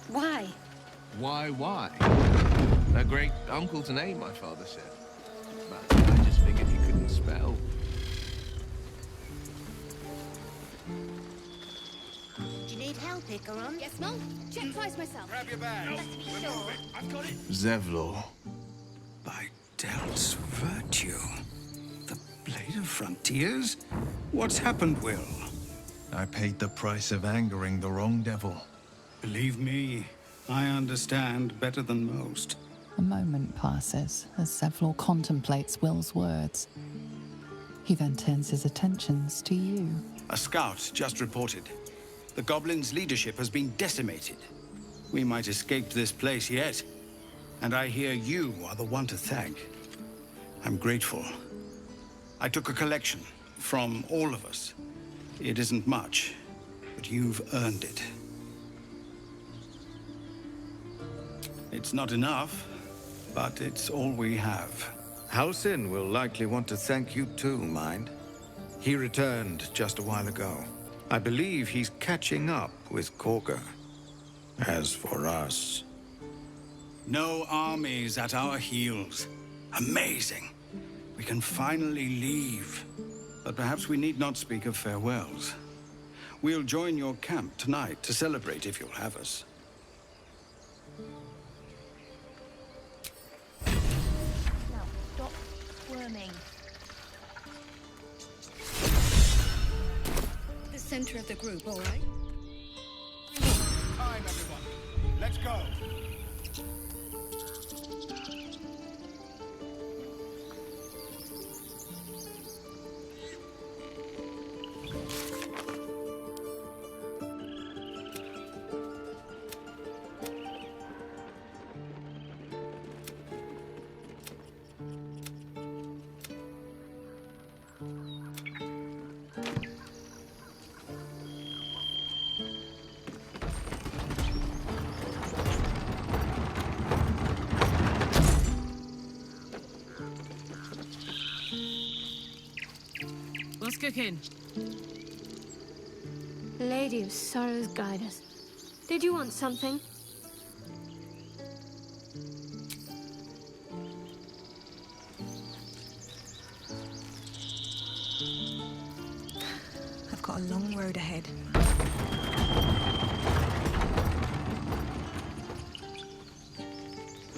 Why? Why? A great uncle's name, my father said. But I just figured he couldn't spell. Do you need help, Icaron? Yes, Mom? Check twice myself. Grab your bag. Let's be sure. I've got it. Zevlor. By Del's virtue. The Blade of Frontiers? What's happened, Will? I paid the price of angering the wrong devil. Believe me, I understand better than most. A moment passes as Zevlor contemplates Will's words. He then turns his attentions to you. A scout just reported. The goblins' leadership has been decimated. We might escape this place yet. And I hear you are the one to thank. I'm grateful. I took a collection from all of us. It isn't much, but you've earned it. It's not enough, but it's all we have. Halsin will likely want to thank you too, mind. He returned just a while ago. I believe he's catching up with Korga. As for us... No armies at our heels. Amazing. We can finally leave. But perhaps we need not speak of farewells. We'll join your camp tonight to celebrate if you'll have us. Now, stop squirming. The center of the group, all right? Time, everyone. Let's go. What's cooking? Lady of Sorrows, guide us. Did you want something? I've got a long road ahead.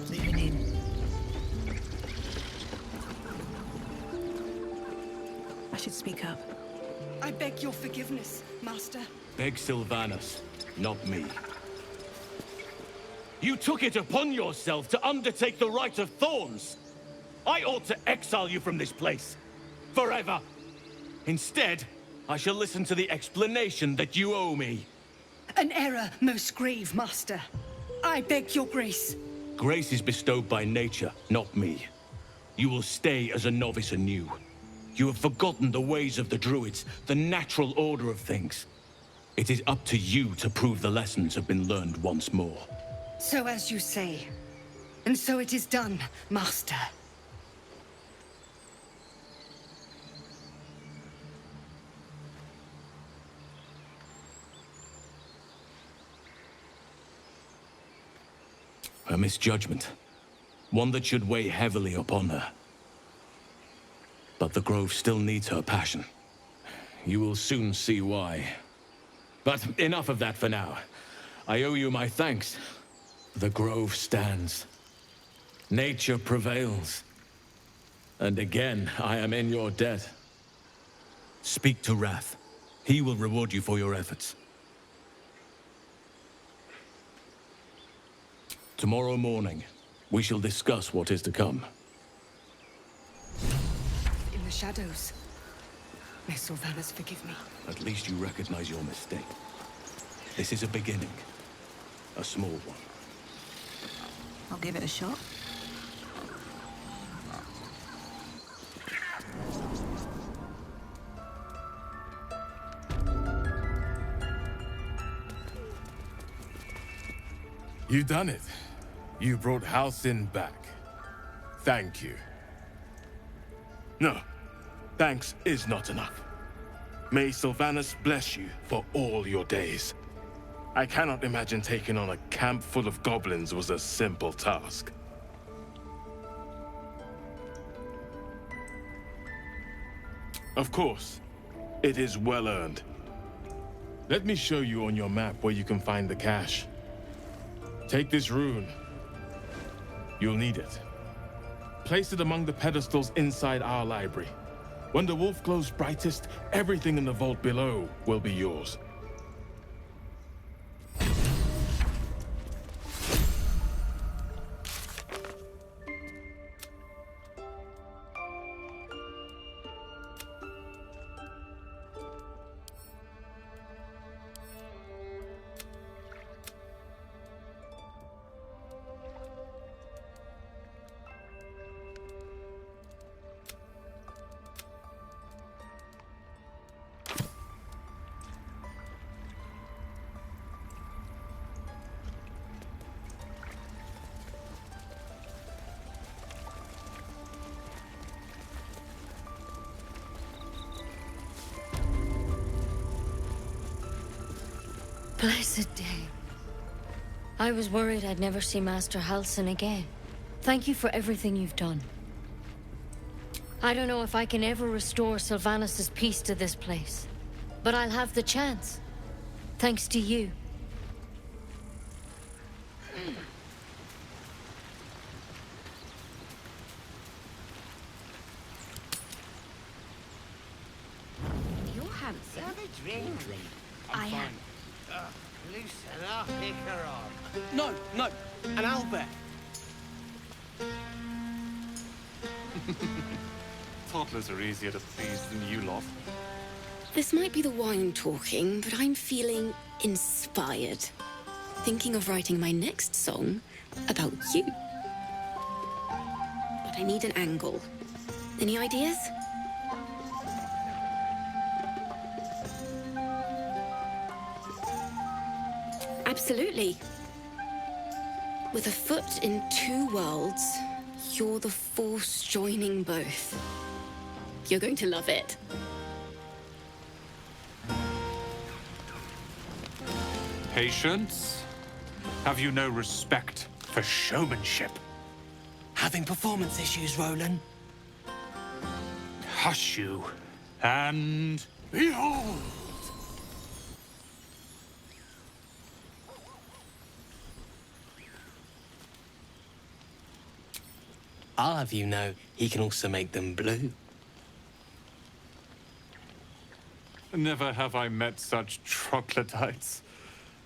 Leaving in. I should speak up. I beg your forgiveness, Master. Beg Sylvanas, not me. You took it upon yourself to undertake the Rite of Thorns. I ought to exile you from this place. Forever. Instead, I shall listen to the explanation that you owe me. An error most grave, Master. I beg your grace. Grace is bestowed by nature, not me. You will stay as a novice anew. You have forgotten the ways of the Druids, the natural order of things. It is up to you to prove the lessons have been learned once more. So as you say. And so it is done, Master. A misjudgment. One that should weigh heavily upon her. But the Grove still needs her passion. You will soon see why. But enough of that for now. I owe you my thanks. The Grove stands. Nature prevails. And again, I am in your debt. Speak to Wrath. He will reward you for your efforts. Tomorrow morning, we shall discuss what is to come. In the shadows. May Sylvanas forgive me. At least you recognize your mistake. This is a beginning. A small one. I'll give it a shot. You've done it. You brought Halsin back. Thank you. No, thanks is not enough. May Sylvanas bless you for all your days. I cannot imagine taking on a camp full of goblins was a simple task. Of course, it is well earned. Let me show you on your map where you can find the cache. Take this rune. You'll need it. Place it among the pedestals inside our library. When the wolf glows brightest, everything in the vault below will be yours. Blessed day. I was worried I'd never see Master Halsin again. Thank you for everything you've done. I don't know if I can ever restore Sylvanus' peace to this place, but I'll have the chance. Thanks to you. You're handsome. Have a drink. I am. Loosen up, pick her up. No, no, an owlbear. Toddlers are easier to please than you lot. This might be the wine talking, but I'm feeling inspired. Thinking of writing my next song about you. But I need an angle. Any ideas? Absolutely. With a foot in two worlds, you're the force joining both. You're going to love it. Patience? Have you no respect for showmanship? Having performance issues, Roland. Hush you, and behold! I'll have you know, he can also make them blue. Never have I met such troglodytes.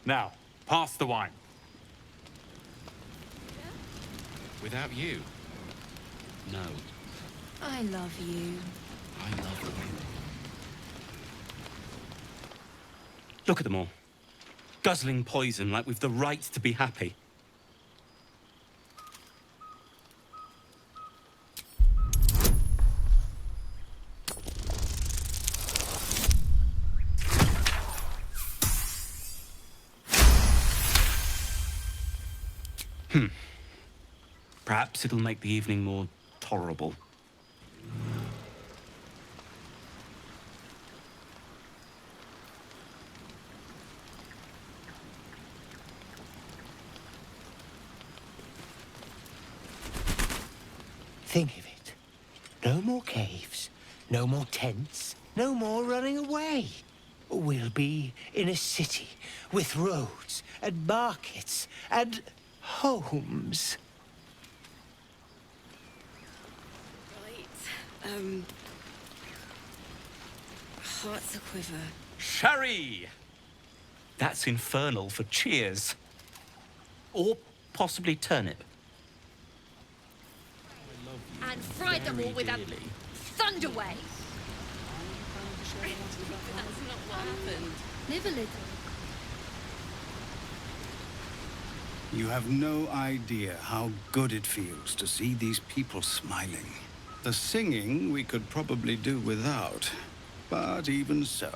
Now, pass the wine. Without you? No. I love you. I love you. Look at them all. Guzzling poison like we've the right to be happy. Perhaps it'll make the evening more tolerable. Think of it. No more caves, no more tents, no more running away. We'll be in a city with roads and markets and homes. Hearts a quiver. Sherry! That's infernal for cheers. Or possibly turnip. And fried them all with a thunder wave. That's not what happened. Live a little. You have no idea how good it feels to see these people smiling. The singing we could probably do without, but even so,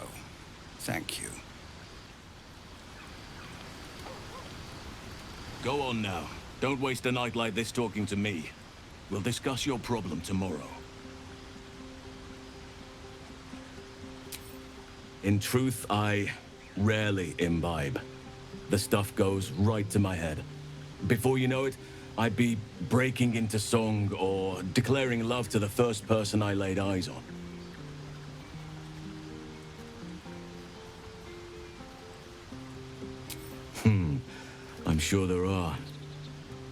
thank you. Go on now. Don't waste a night like this talking to me. We'll discuss your problem tomorrow. In truth, I rarely imbibe. the stuff goes right to my head. Before you know it, I'd be breaking into song or declaring love to the first person I laid eyes on. I'm sure there are.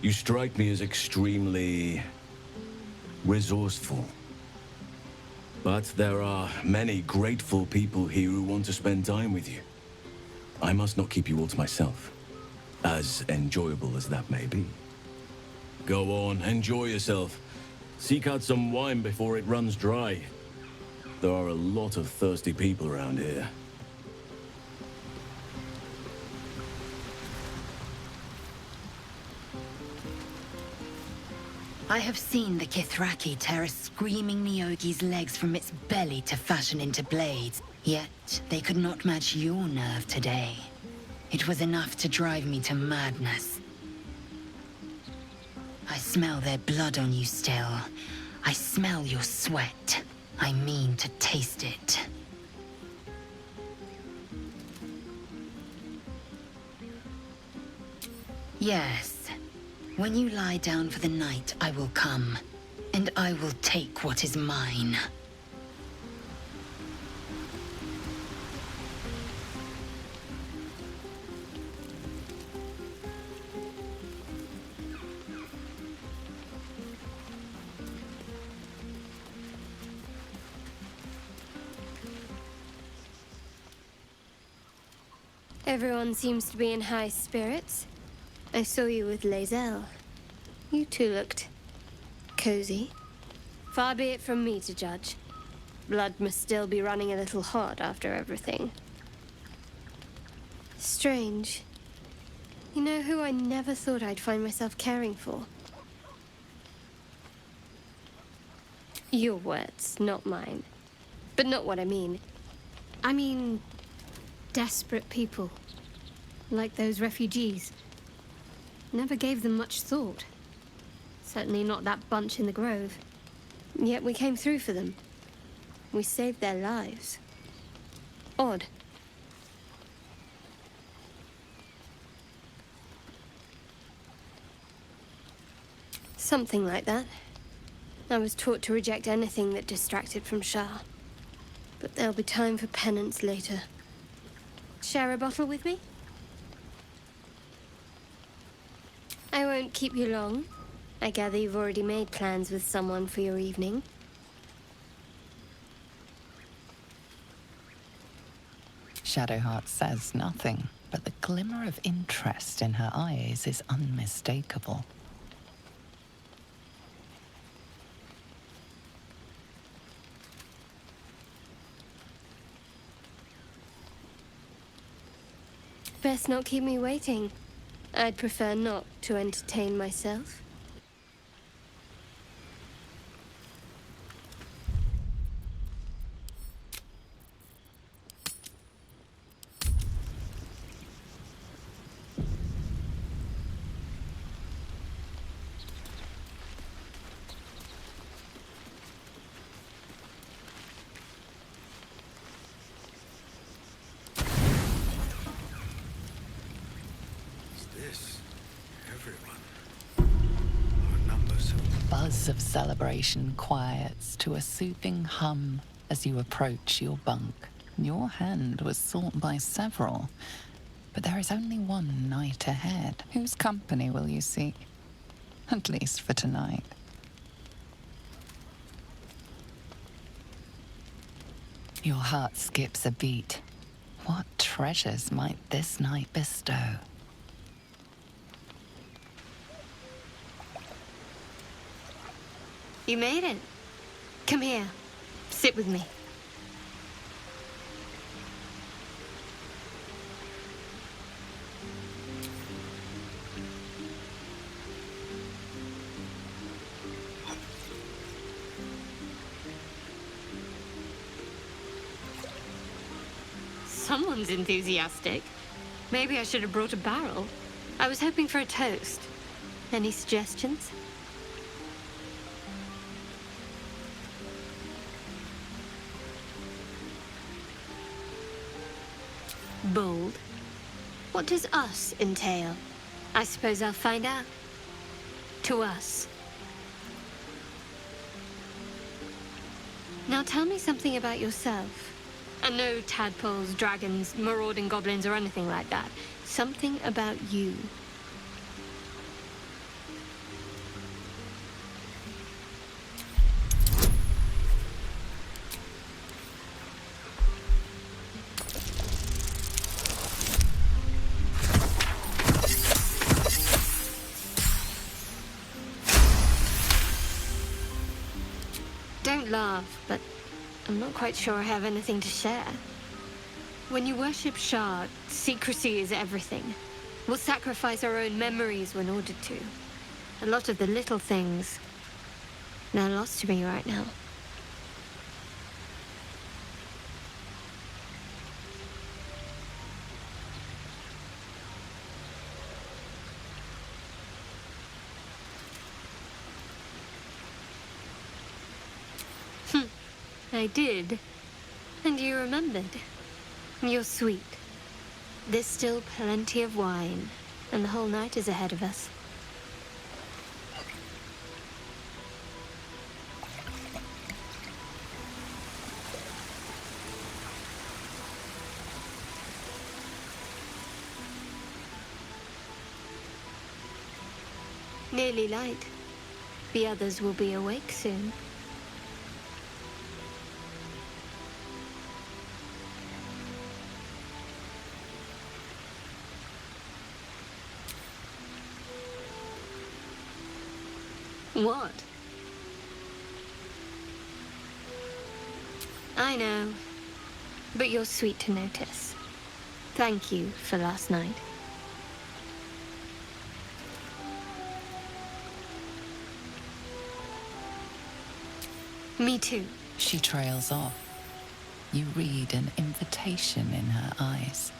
You strike me as extremely resourceful. But there are many grateful people here who want to spend time with you. I must not keep you all to myself, as enjoyable as that may be. Go on, enjoy yourself. Seek out some wine before it runs dry. There are a lot of thirsty people around here. I have seen the Kithraki tear a screaming Nyogi's legs from its belly to fashion into blades, yet they could not match your nerve today. It was enough to drive me to madness. I smell their blood on you still. I smell your sweat. I mean to taste it. Yes. When you lie down for the night, I will come, and I will take what is mine. Everyone seems to be in high spirits. I saw you with Lae'zel. You two looked cozy. Far be it from me to judge. Blood must still be running a little hot after everything. Strange. You know who I never thought I'd find myself caring for? Your words, not mine. But not what I mean. I mean, desperate people. Like those refugees. Never gave them much thought. Certainly not that bunch in the grove. Yet we came through for them. We saved their lives. Odd. Something like that. I was taught to reject anything that distracted from Shah. But there'll be time for penance later. Share a bottle with me? I won't keep you long. I gather you've already made plans with someone for your evening. Shadowheart says nothing, but the glimmer of interest in her eyes is unmistakable. Best not keep me waiting. I'd prefer not to entertain myself. Buzz of celebration quiets to a soothing hum as you approach your bunk. Your hand was sought by several, but there is only one night ahead. Whose company will you seek? At least for tonight. Your heart skips a beat. What treasures might this night bestow? You made it. Come here. Sit with me. Someone's enthusiastic. Maybe I should have brought a barrel. I was hoping for a toast. Any suggestions? Bold. What does us entail? I suppose I'll find out. To us. Now tell me something about yourself. And no tadpoles, dragons, marauding goblins, or anything like that. Something about you. Don't laugh, but I'm not quite sure I have anything to share. When you worship Shard, secrecy is everything. We'll sacrifice our own memories when ordered to. A lot of the little things, they're lost to me right now. I did. And you remembered. You're sweet. There's still plenty of wine, and the whole night is ahead of us. Nearly light. The others will be awake soon. What? I know, but you're sweet to notice. Thank you for last night. Me too. She trails off. You read an invitation in her eyes.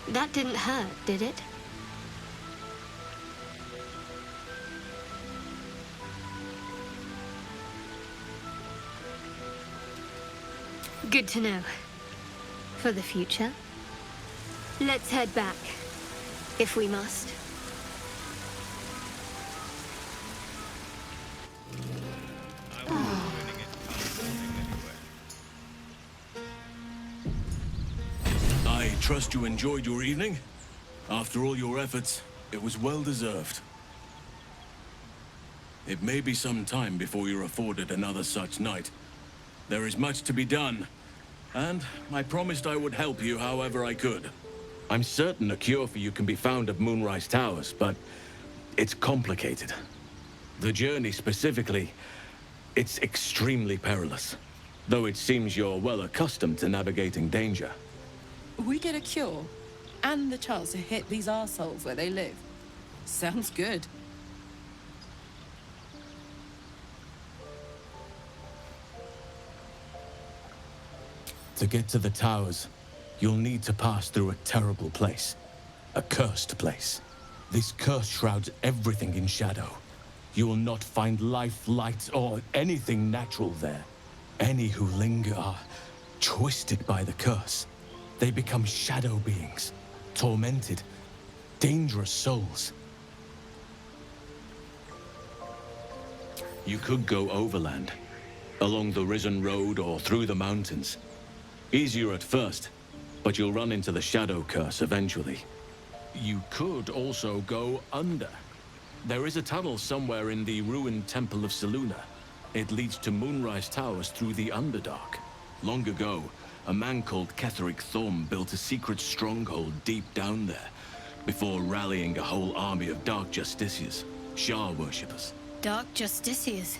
That didn't hurt, did it? Good to know. For the future. Let's head back, if we must. I trust you enjoyed your evening. After all your efforts, it was well deserved. It may be some time before you're afforded another such night. There is much to be done, and I promised I would help you however I could. I'm certain a cure for you can be found at Moonrise Towers, but it's complicated. The journey specifically, it's extremely perilous, though it seems you're well accustomed to navigating danger. We get a cure, and the chance to hit these arseholes where they live. Sounds good. To get to the towers, you'll need to pass through a terrible place. A cursed place. This curse shrouds everything in shadow. You will not find life, light, or anything natural there. Any who linger are twisted by the curse. They become shadow beings, tormented, dangerous souls. You could go overland, along the Risen Road or through the mountains. Easier at first, but you'll run into the shadow curse eventually. You could also go under. There is a tunnel somewhere in the ruined Temple of Selûne. It leads to Moonrise Towers through the Underdark. Long ago, a man called Ketheric Thorm built a secret stronghold deep down there, before rallying a whole army of Dark Justiciars, Shah worshippers. Dark Justiciars.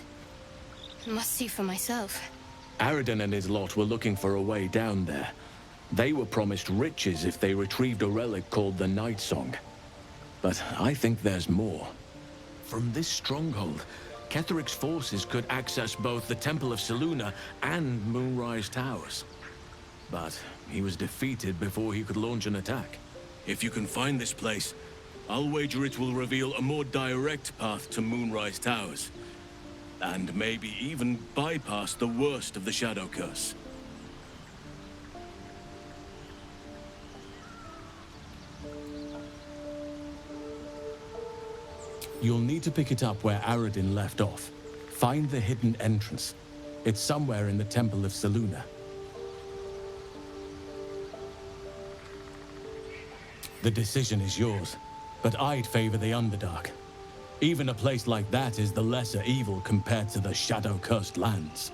Must see for myself. Aridin and his lot were looking for a way down there. They were promised riches if they retrieved a relic called the Night Song. But I think there's more. From this stronghold, Ketheric's forces could access both the Temple of Selûne and Moonrise Towers. But he was defeated before he could launch an attack. If you can find this place, I'll wager it will reveal a more direct path to Moonrise Towers. And maybe even bypass the worst of the Shadow Curse. You'll need to pick it up where Aradin left off. Find the hidden entrance. It's somewhere in the Temple of Selûne. The decision is yours, but I'd favor the Underdark. Even a place like that is the lesser evil compared to the shadow-cursed lands.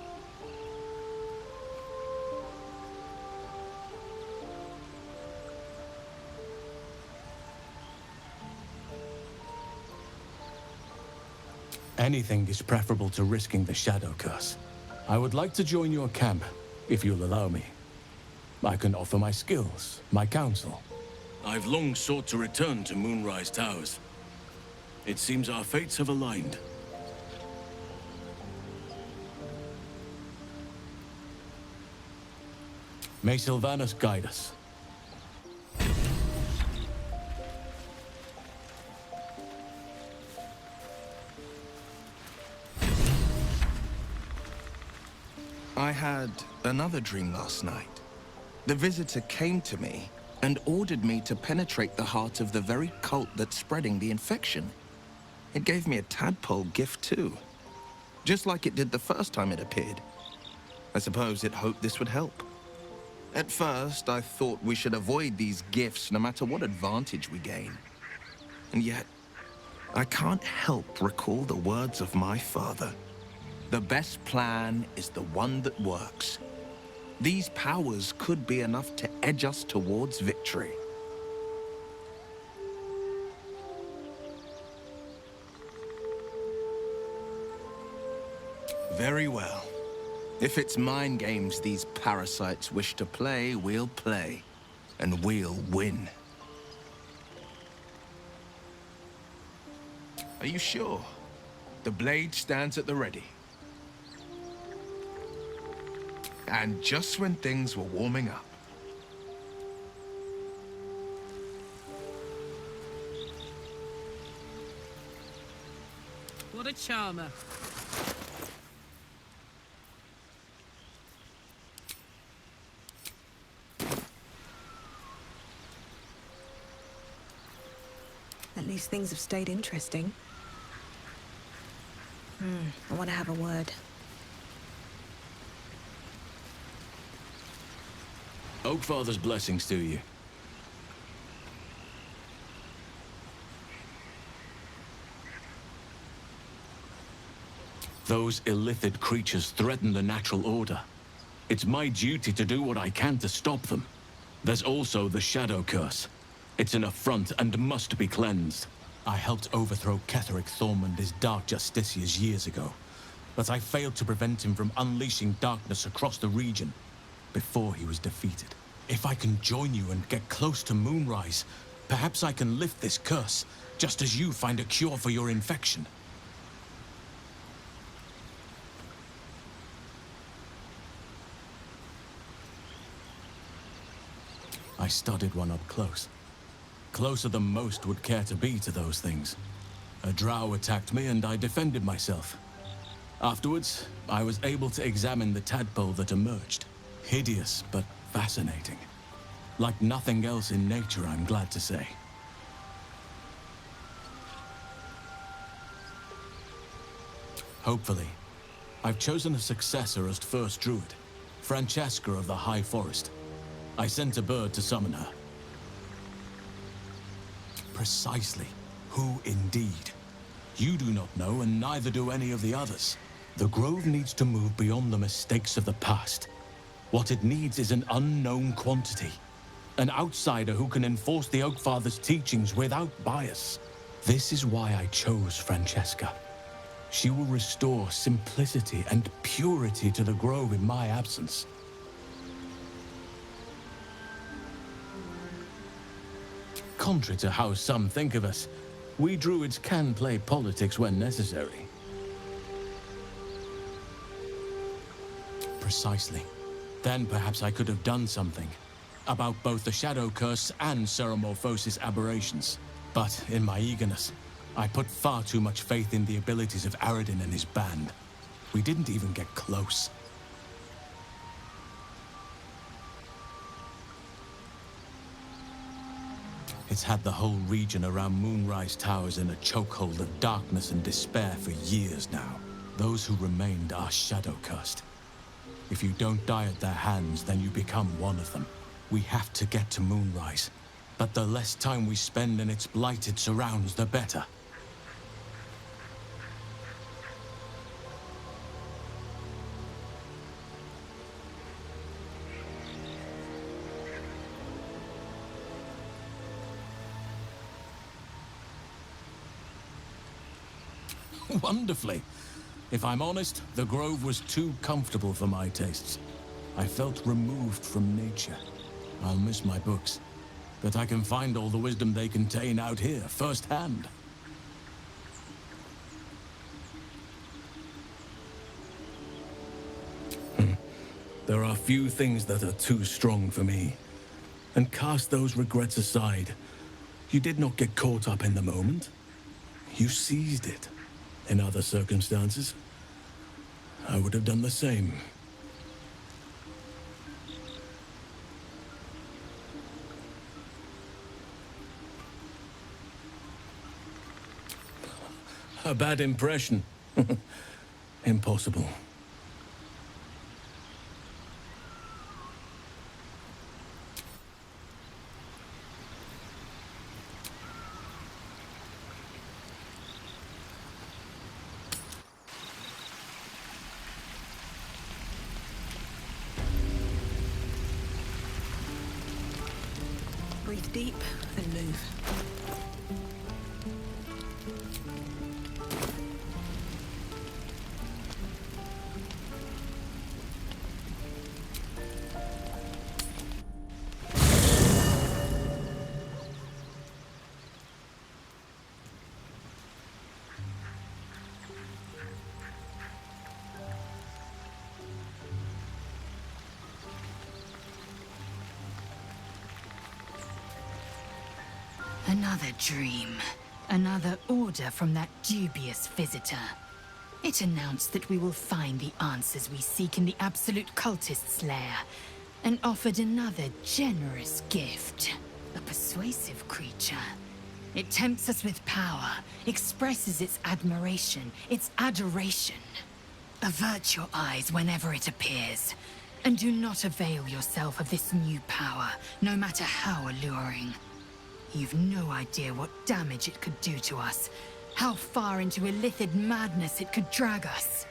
Anything is preferable to risking the Shadow Curse. I would like to join your camp, if you'll allow me. I can offer my skills, my counsel. I've long sought to return to Moonrise Towers. It seems our fates have aligned. May Sylvanas guide us. I had another dream last night. The visitor came to me and ordered me to penetrate the heart of the very cult that's spreading the infection. It gave me a tadpole gift too, just like it did the first time it appeared. I suppose it hoped this would help. At first, I thought we should avoid these gifts no matter what advantage we gain. And yet, I can't help recall the words of my father. The best plan is the one that works. These powers could be enough to edge us towards victory. Very well. If it's mind games these parasites wish to play, we'll play. And we'll win. Are you sure? The blade stands at the ready. And just when things were warming up. What a charmer. At least things have stayed interesting. I want to have a word. Oakfather's blessings to you. Those illithid creatures threaten the natural order. It's my duty to do what I can to stop them. There's also the Shadow Curse. It's an affront and must be cleansed. I helped overthrow Ketheric Thormund his Dark Justiciars years ago, but I failed to prevent him from unleashing darkness across the region before he was defeated. If I can join you and get close to Moonrise, perhaps I can lift this curse, just as you find a cure for your infection. I studied one up close. Closer than most would care to be to those things. A drow attacked me and I defended myself. Afterwards, I was able to examine the tadpole that emerged. Hideous, but fascinating. Like nothing else in nature, I'm glad to say. Hopefully. I've chosen a successor as first druid, Francesca of the High Forest. I sent a bird to summon her. Precisely. Who indeed? You do not know, and neither do any of the others. The Grove needs to move beyond the mistakes of the past. What it needs is an unknown quantity. An outsider who can enforce the Oakfather's teachings without bias. This is why I chose Francesca. She will restore simplicity and purity to the Grove in my absence. Contrary to how some think of us, we druids can play politics when necessary. Precisely. Then perhaps I could have done something about both the Shadow Curse and Ceremorphosis aberrations. But in my eagerness, I put far too much faith in the abilities of Aradin and his band. We didn't even get close. It's had the whole region around Moonrise Towers in a chokehold of darkness and despair for years now. Those who remained are shadow-cursed. If you don't die at their hands, then you become one of them. We have to get to Moonrise, but the less time we spend in its blighted surrounds, the better. Wonderfully. If I'm honest, the grove was too comfortable for my tastes. I felt removed from nature. I'll miss my books, but I can find all the wisdom they contain out here, firsthand. There are few things that are too strong for me. And cast those regrets aside. You did not get caught up in the moment. You seized it. In other circumstances, I would have done the same. A bad impression. Impossible. Breathe deep and move. Another dream. Another order from that dubious visitor. It announced that we will find the answers we seek in the Absolute Cultist's lair, and offered another generous gift. A persuasive creature. It tempts us with power, expresses its admiration, its adoration. Avert your eyes whenever it appears, and do not avail yourself of this new power, no matter how alluring. You've no idea what damage it could do to us, how far into illithid madness it could drag us.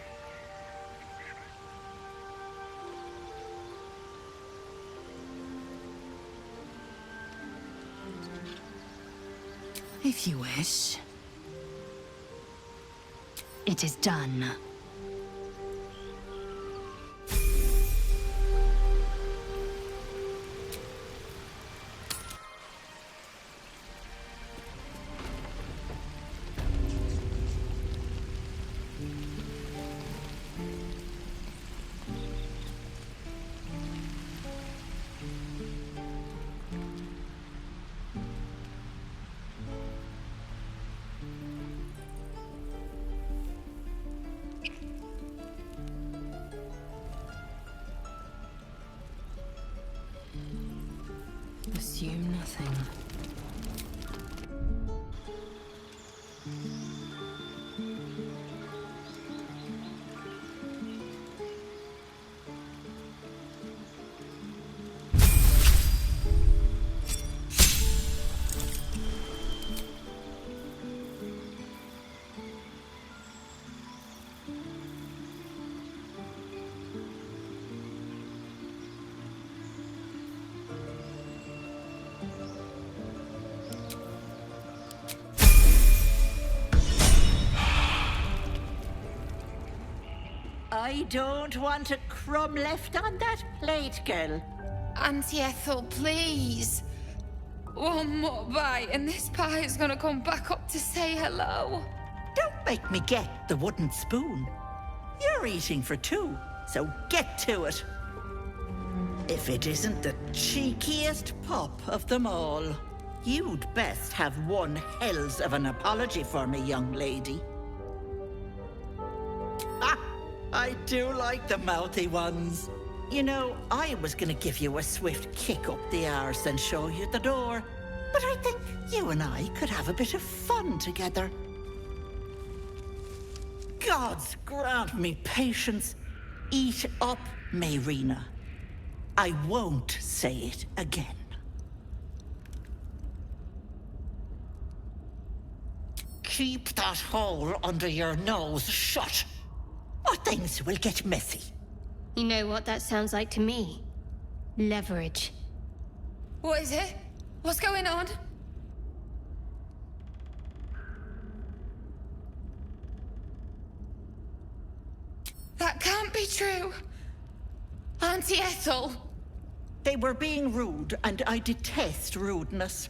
If you wish. It is done. Assume nothing. I don't want a crumb left on that plate, girl. Auntie Ethel, please. One more bite and this pie is gonna come back up to say hello. Don't make me get the wooden spoon. You're eating for two. So get to it. If it isn't the cheekiest pup of them all, you'd best have one hells of an apology for me, young lady. Ah, I do like the mouthy ones. You know, I was gonna give you a swift kick up the arse and show you the door, but I think you and I could have a bit of fun together. Gods grant me patience. Eat up, Mayrina. I won't say it again. Keep that hole under your nose shut, or things will get messy. You know what that sounds like to me? Leverage. What is it? What's going on? That can't be true. Auntie Ethel. They were being rude, and I detest rudeness.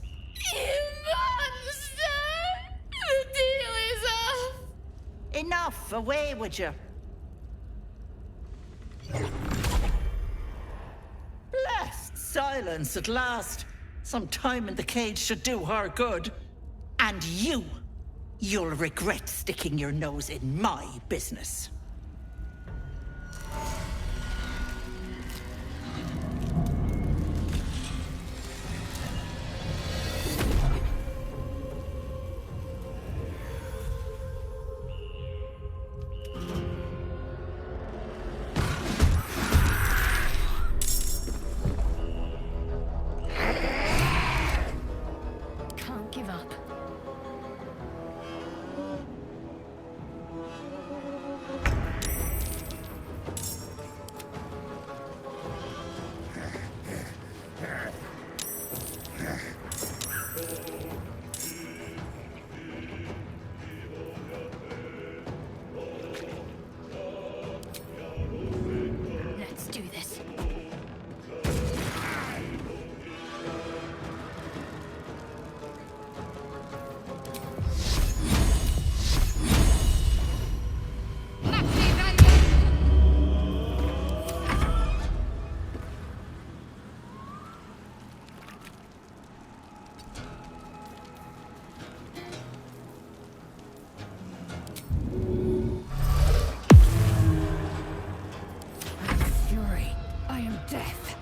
You monster! The deal is off! Enough! Away with you! Blessed silence at last. Some time in the cage should do her good. And you'll regret sticking your nose in my business. Can't give up. Let's do this. Fury, I am death.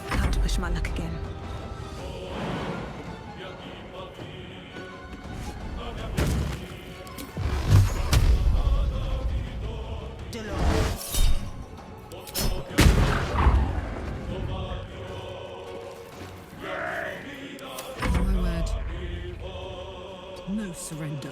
Time to push my luck again. My word. No surrender.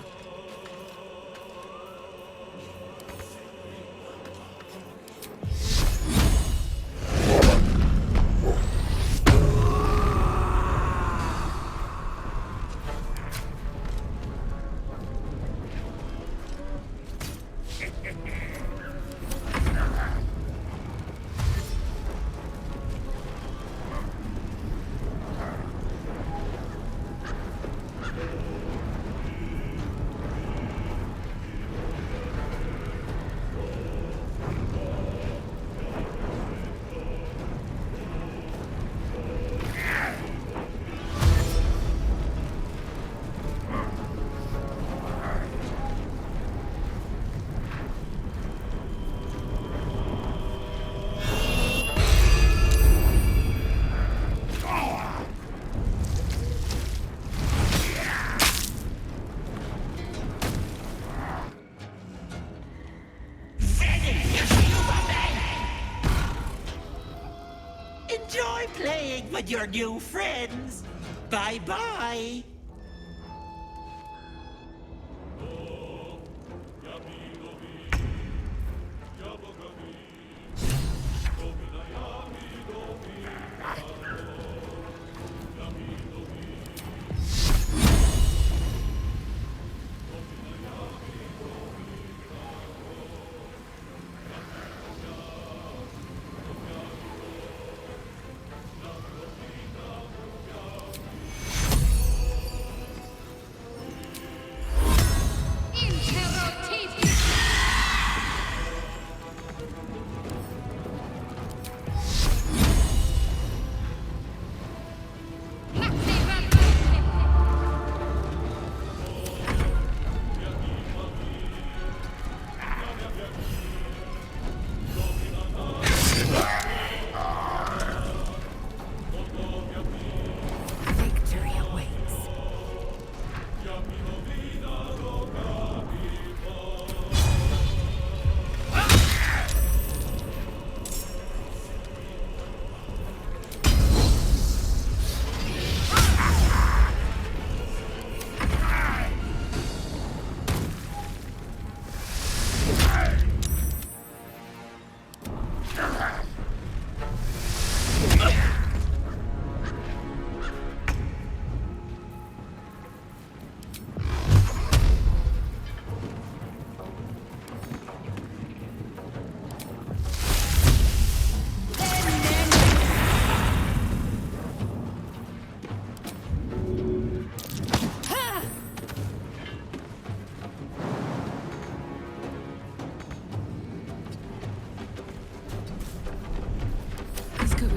playing with your new friends. Bye-bye.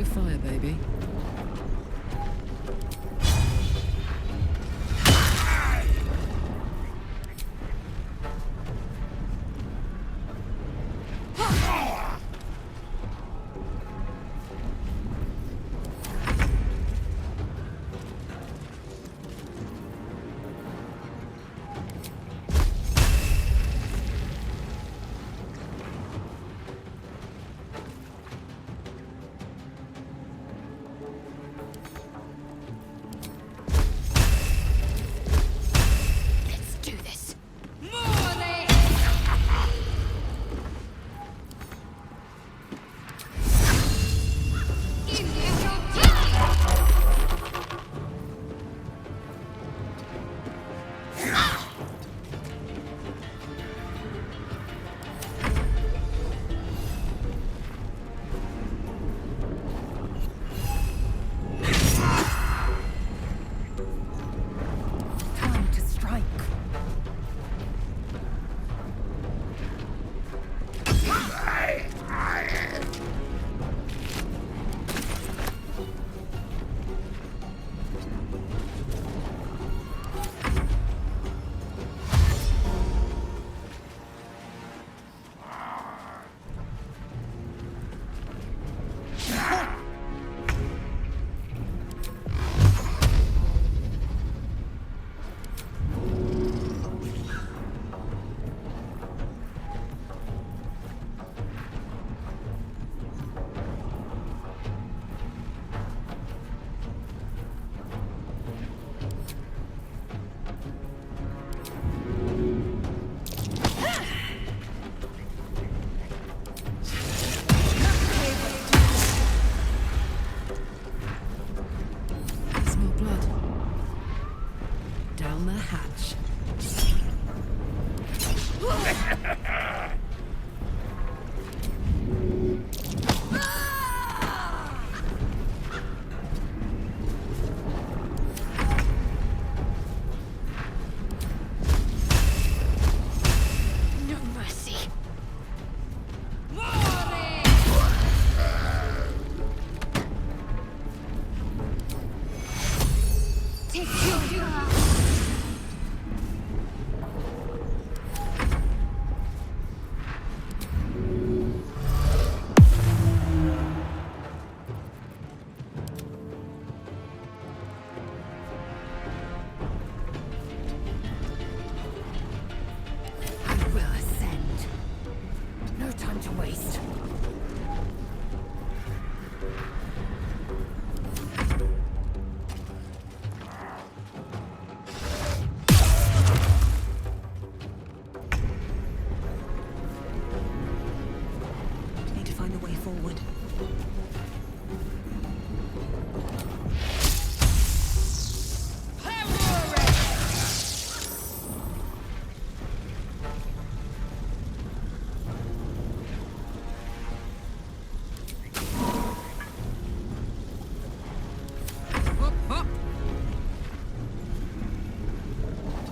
Fire, baby. find a way forward.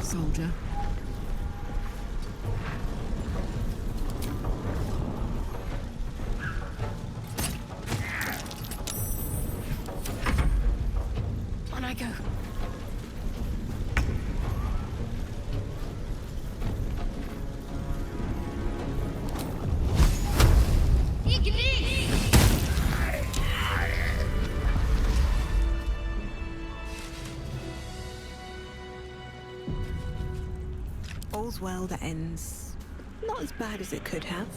Soldier. On I go. All's well that ends not as bad as it could have.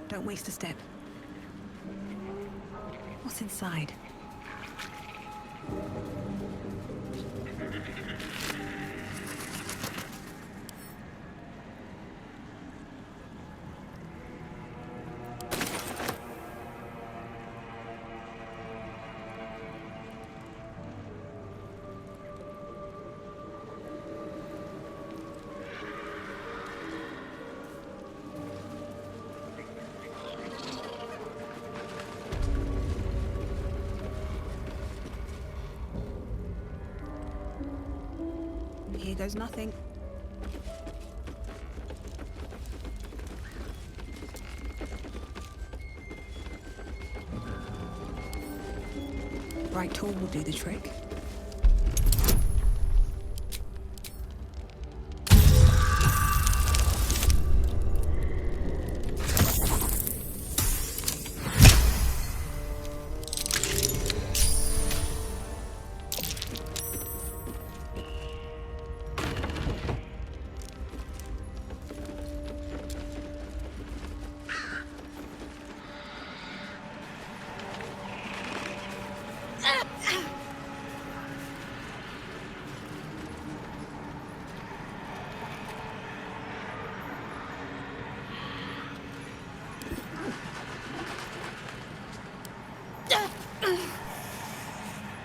Don't waste a step. What's inside? Here goes nothing. Right tool will do the trick.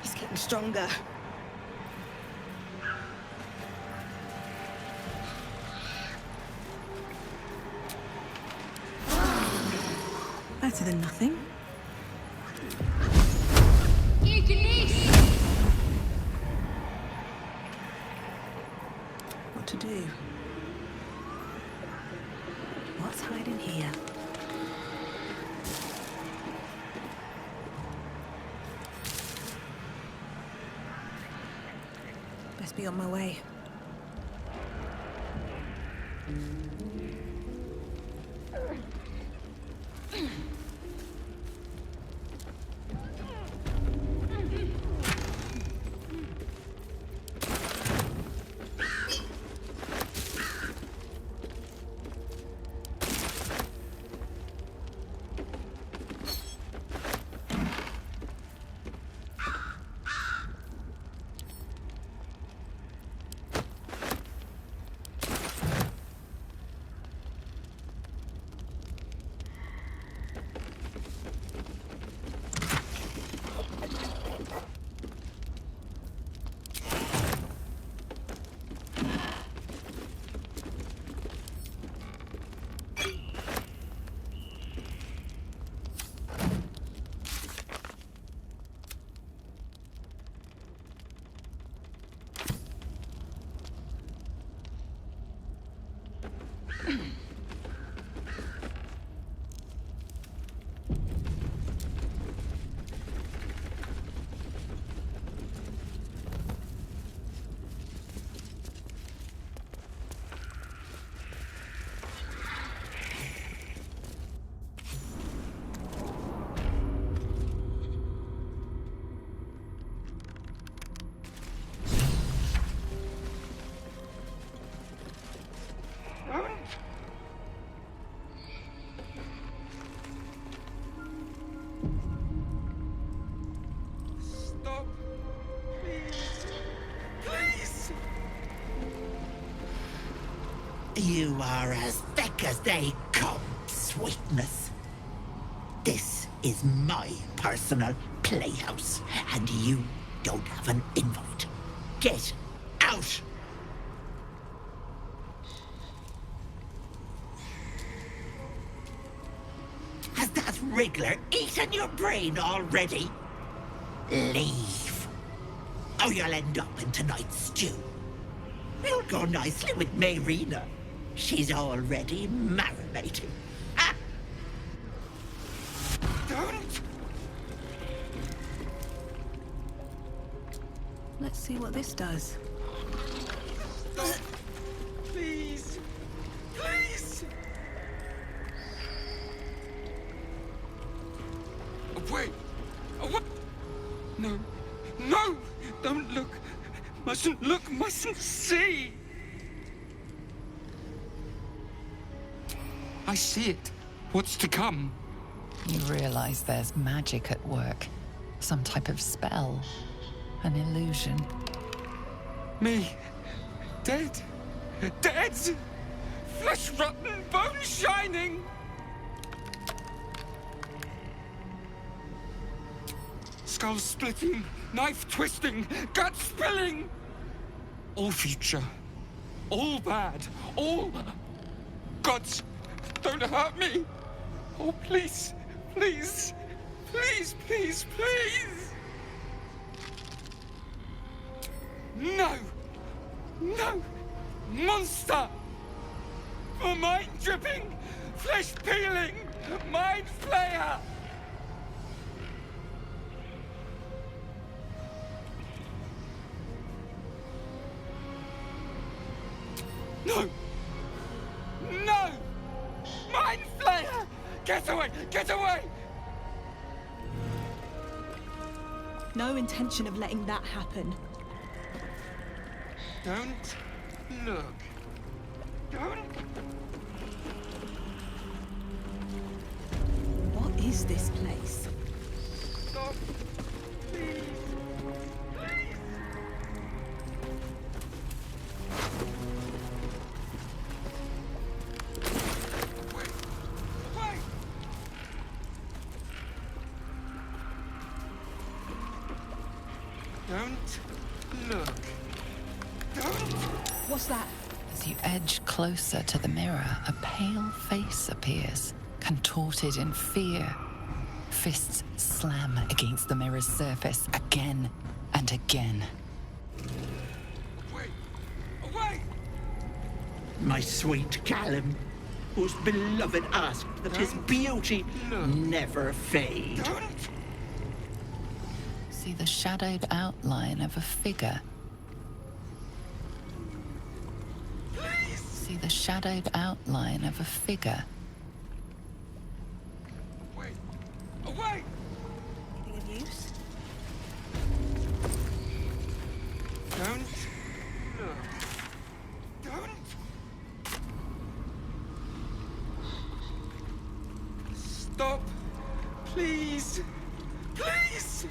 It's getting stronger. Better than nothing. What to do? What's hiding here? Best be on my way. You are as thick as they come, sweetness. This is my personal playhouse, and you don't have an invite. Get out! Has that wriggler eaten your brain already? Leave, or you'll end up in tonight's stew. You'll go nicely with Mayrina. She's already marinating. Ah! Don't! Let's see what this does. Please! Please! Away! Away! No! No! Don't look! Mustn't look! Mustn't see! I see it. What's to come? You realize there's magic at work. Some type of spell. An illusion. Me. Dead. Dead! Flesh rotten, bone shining! Skull splitting, knife twisting, gut spilling! All future. All bad. All... Gods, don't hurt me! Oh, please, please, please, please, please! No! No! Monster! For mind dripping, flesh peeling, mind flayer! No! No! Mind flayer! Get away! Get away! No intention of letting that happen. Don't look. Don't. What is this place? Stop. Please. Please. Wait. Wait. Don't look. What's that? As you edge closer to the mirror, a pale face appears, contorted in fear. Fists slam against the mirror's surface again and again. Wait. Away! My sweet Callum, whose beloved asked that his beauty never fade. See the shadowed outline of a figure. See the shadowed outline of a figure. Wait. Away! Anything of use? Don't look. Don't. Stop. Please. Please.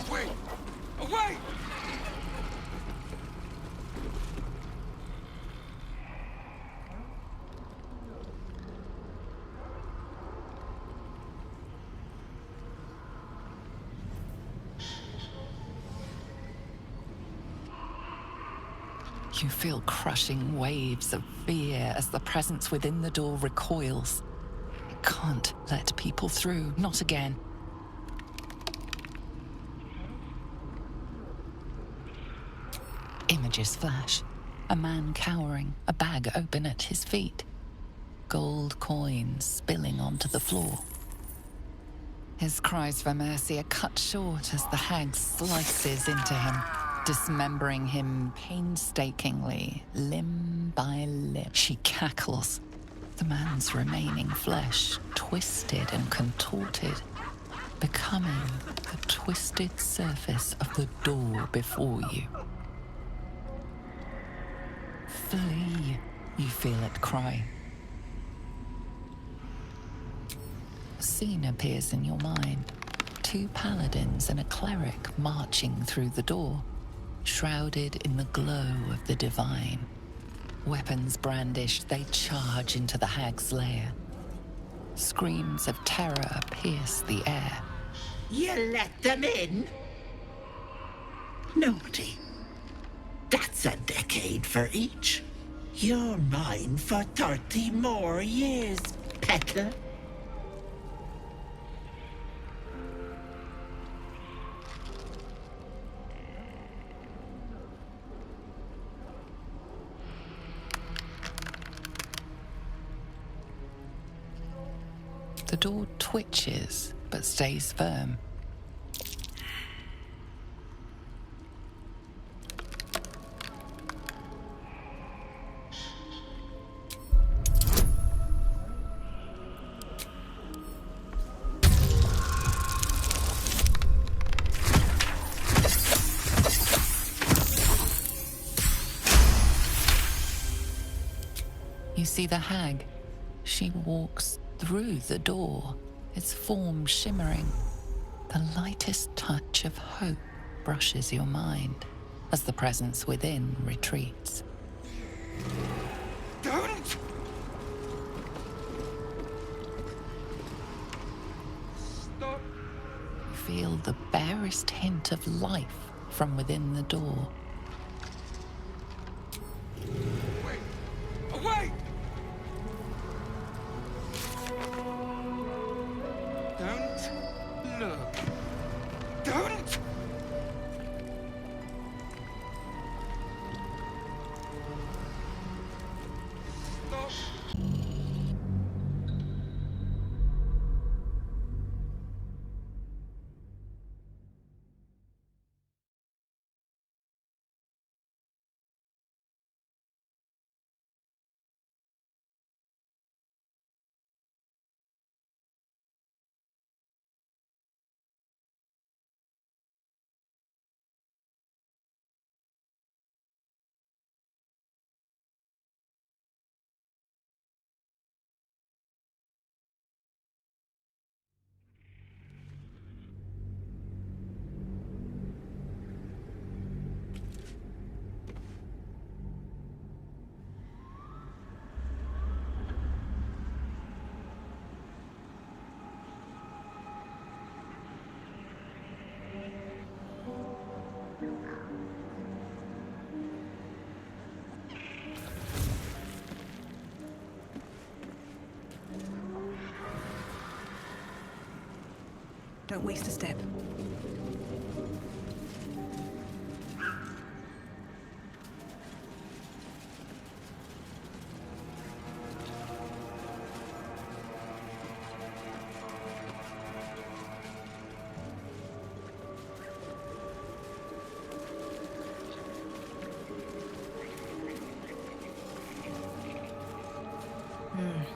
Away. Away. You feel crushing waves of fear as the presence within the door recoils. You can't let people through, not again. Images flash. A man cowering, a bag open at his feet. Gold coins spilling onto the floor. His cries for mercy are cut short as the hag slices into him, dismembering him painstakingly, limb by limb. She cackles. The man's remaining flesh, twisted and contorted, becoming the twisted surface of the door before you. Flee, you feel it cry. A scene appears in your mind. 2 paladins and a cleric marching through the door, shrouded in the glow of the divine. Weapons brandished, they charge into the hag's lair. Screams of terror pierce the air. You let them in? Naughty. That's a decade for each. You're mine for 30 more years, peddler. The door twitches, but stays firm. You see the hag. She walks through the door, its form shimmering. The lightest touch of hope brushes your mind as the presence within retreats. Don't! Stop! You feel the barest hint of life from within the door. Wait! Away! Don't look. Don't! Stop! Don't waste a step.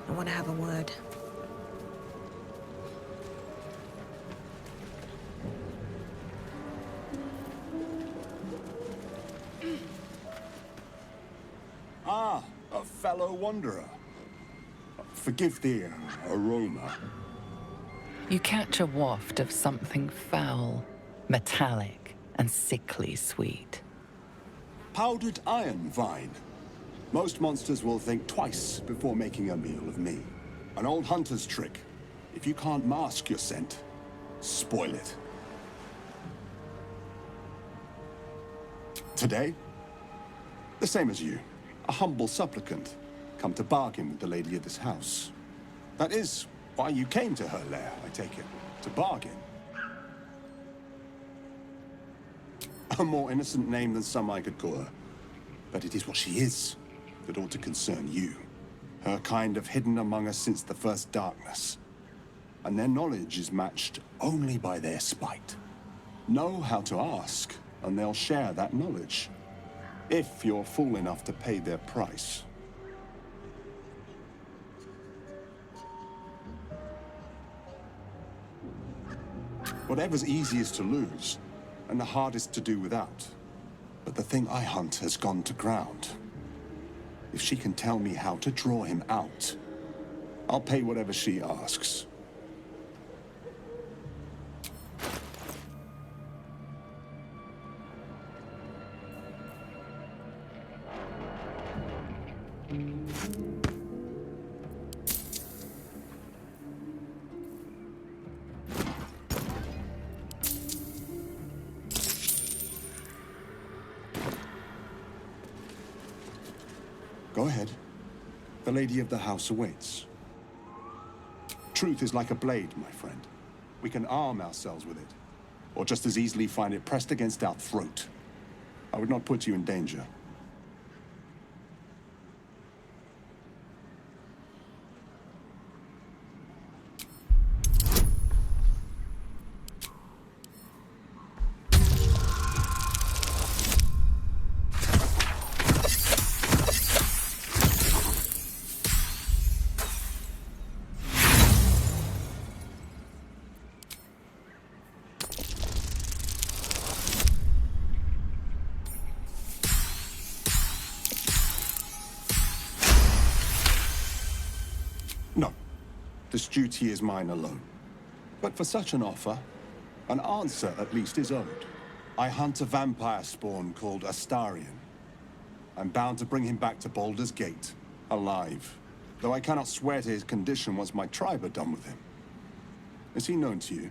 I want to have a word. Ah, a fellow wanderer. Forgive the aroma. You catch a waft of something foul, metallic, and sickly sweet. Powdered iron vine. Most monsters will think twice before making a meal of me. An old hunter's trick. If you can't mask your scent, spoil it. Today, the same as you. A humble supplicant, come to bargain with the lady of this house. That is why you came to her lair, I take it. To bargain. A more innocent name than some I could call her. But it is what she is that ought to concern you. Her kind have hidden among us since the first darkness. And their knowledge is matched only by their spite. Know how to ask, and they'll share that knowledge. If you're fool enough to pay their price. Whatever's easiest to lose, and the hardest to do without. But the thing I hunt has gone to ground. If she can tell me how to draw him out, I'll pay whatever she asks. Go ahead. The lady of the house awaits. Truth is like a blade, my friend. We can arm ourselves with it, or just as easily find it pressed against our throat. I would not put you in danger. No. This duty is mine alone. But for such an offer, an answer at least is owed. I hunt a vampire spawn called Astarion. I'm bound to bring him back to Baldur's Gate, alive. Though I cannot swear to his condition once my tribe are done with him. Is he known to you?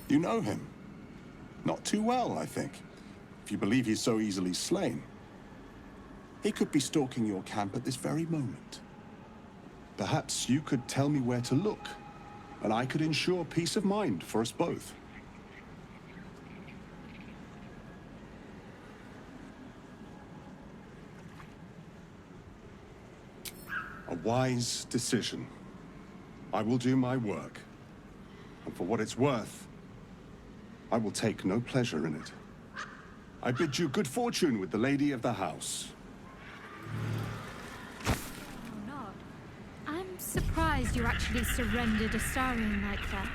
You know him? Not too well, I think. If you believe he's so easily slain. He could be stalking your camp at this very moment. Perhaps you could tell me where to look, and I could ensure peace of mind for us both. A wise decision. I will do my work. And for what it's worth, I will take no pleasure in it. I bid you good fortune with the lady of the house. Nod. I'm surprised you actually surrendered Astarion like that.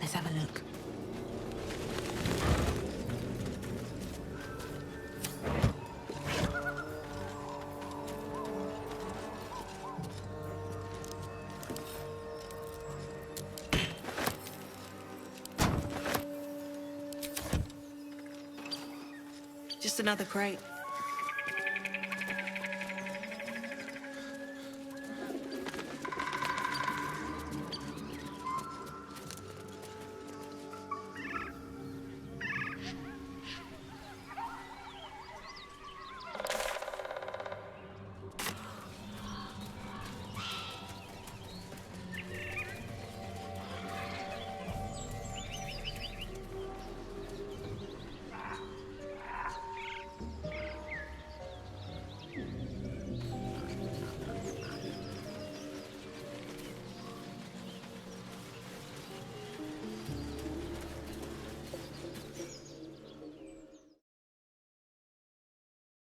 Let's have a look. Just another crate.